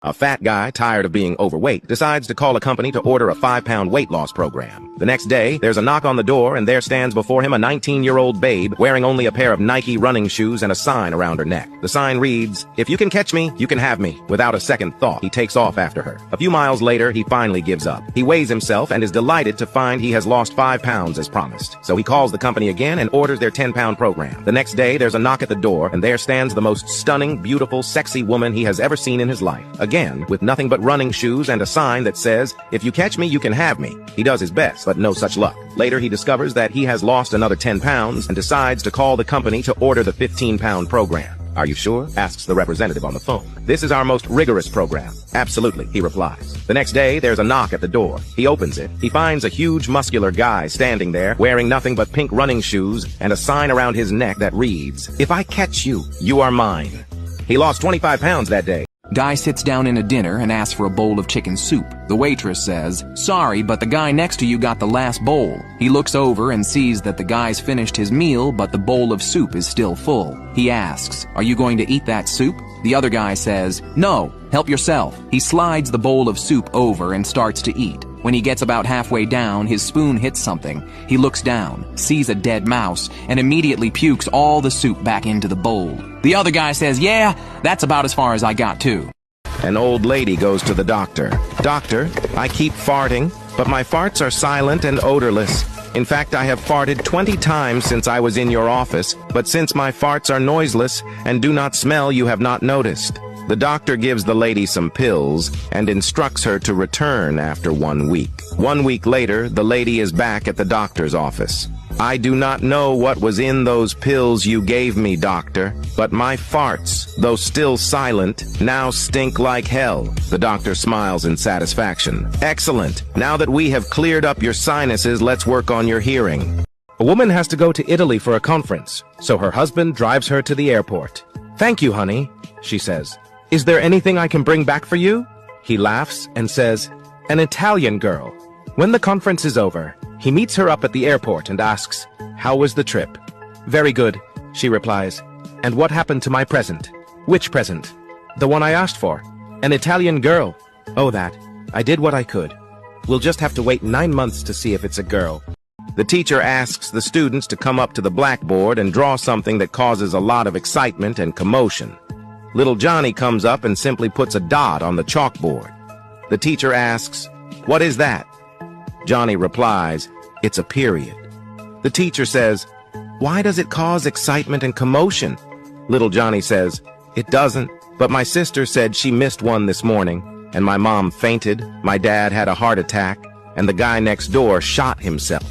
A fat guy, tired of being overweight, decides to call a company to order a 5-pound weight loss program. The next day, there's a knock on the door and there stands before him a 19-year-old babe wearing only a pair of Nike running shoes and a sign around her neck. The sign reads, "If you can catch me, you can have me." Without a second thought, he takes off after her. A few miles later, he finally gives up. He weighs himself and is delighted to find he has lost 5 pounds as promised. So he calls the company again and orders their 10-pound program. The next day, there's a knock at the door and there stands the most stunning, beautiful, sexy woman he has ever seen in his life. Again, with nothing but running shoes and a sign that says, "If you catch me, you can have me." He does his best, but no such luck. Later, he discovers that he has lost another 10 pounds and decides to call the company to order the 15-pound program. "Are you sure?" asks the representative on the phone. "This is our most rigorous program." "Absolutely," he replies. The next day, there's a knock at the door. He opens it. He finds a huge, muscular guy standing there, wearing nothing but pink running shoes and a sign around his neck that reads, "If I catch you, you are mine." He lost 25 pounds that day. Guy sits down in a dinner and asks for a bowl of chicken soup. The waitress says, "Sorry, but the guy next to you got the last bowl." He looks over and sees that the guy's finished his meal, but the bowl of soup is still full. He asks, "Are you going to eat that soup?" The other guy says, "No, help yourself." He slides the bowl of soup over and starts to eat. When he gets about halfway down, his spoon hits something. He looks down, sees a dead mouse, and immediately pukes all the soup back into the bowl. The other guy says, "Yeah, that's about as far as I got too." An old lady goes to the doctor. "Doctor, I keep farting, but my farts are silent and odorless. In fact, I have farted 20 times since I was in your office, but since my farts are noiseless and do not smell, you have not noticed." The doctor gives the lady some pills and instructs her to return after 1 week. 1 week later, the lady is back at the doctor's office. "I do not know what was in those pills you gave me, doctor, but my farts, though still silent, now stink like hell." The doctor smiles in satisfaction. "Excellent. Now that we have cleared up your sinuses, let's work on your hearing." A woman has to go to Italy for a conference, so her husband drives her to the airport. "Thank you, honey," she says. "Is there anything I can bring back for you?" He laughs and says, "An Italian girl." When the conference is over, he meets her up at the airport and asks, "How was the trip?" "Very good," she replies. "And what happened to my present?" "Which present?" "The one I asked for." "An Italian girl." "Oh, that. I did what I could. We'll just have to wait 9 months to see if it's a girl." The teacher asks the students to come up to the blackboard and draw something that causes a lot of excitement and commotion. Little Johnny comes up and simply puts a dot on the chalkboard. The teacher asks, "What is that?" Johnny replies, "It's a period." The teacher says, "Why does it cause excitement and commotion?" Little Johnny says, "It doesn't, but my sister said she missed one this morning, and my mom fainted, my dad had a heart attack, and the guy next door shot himself."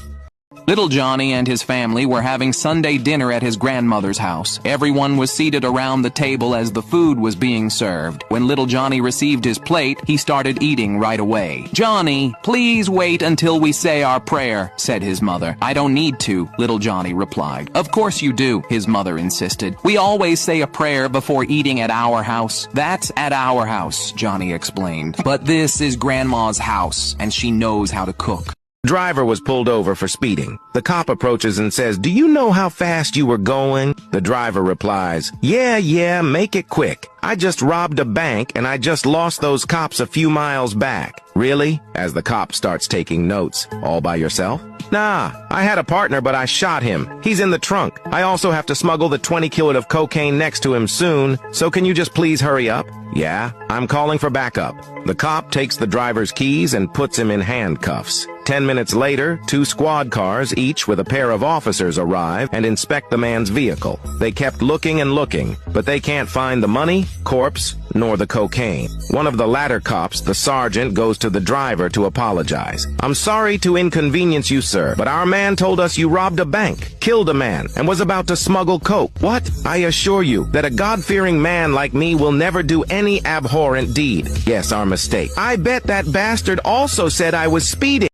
Little Johnny and his family were having Sunday dinner at his grandmother's house. Everyone was seated around the table as the food was being served. When little Johnny received his plate, he started eating right away. "Johnny, please wait until we say our prayer," said his mother. "I don't need to," little Johnny replied. "Of course you do," his mother insisted. "We always say a prayer before eating at our house." "That's at our house," Johnny explained. "But this is Grandma's house, and she knows how to cook." Driver was pulled over for speeding. The cop approaches and says, "Do you know how fast you were going?" The driver replies, Yeah, make it quick. I just robbed a bank and I just lost those cops a few miles back." "Really?" as the cop starts taking notes. "All by yourself?" "Nah, I had a partner, but I shot him. He's in the trunk. I also have to smuggle the 20 kilos of cocaine next to him soon, so can you just please hurry up?" "Yeah, I'm calling for backup." The cop takes the driver's keys and puts him in handcuffs. 10 minutes later, 2 squad cars, each with a pair of officers, arrive and inspect the man's vehicle. They kept looking and looking, but they can't find the money, corpse, nor the cocaine. One of the latter cops, the sergeant, goes to the driver to apologize. "I'm sorry to inconvenience you, sir, but our man told us you robbed a bank, killed a man, and was about to smuggle coke." "What?" "I assure you that a God-fearing man like me will never do any abhorrent deed." "Yes, our mistake." "I bet that bastard also said I was speeding."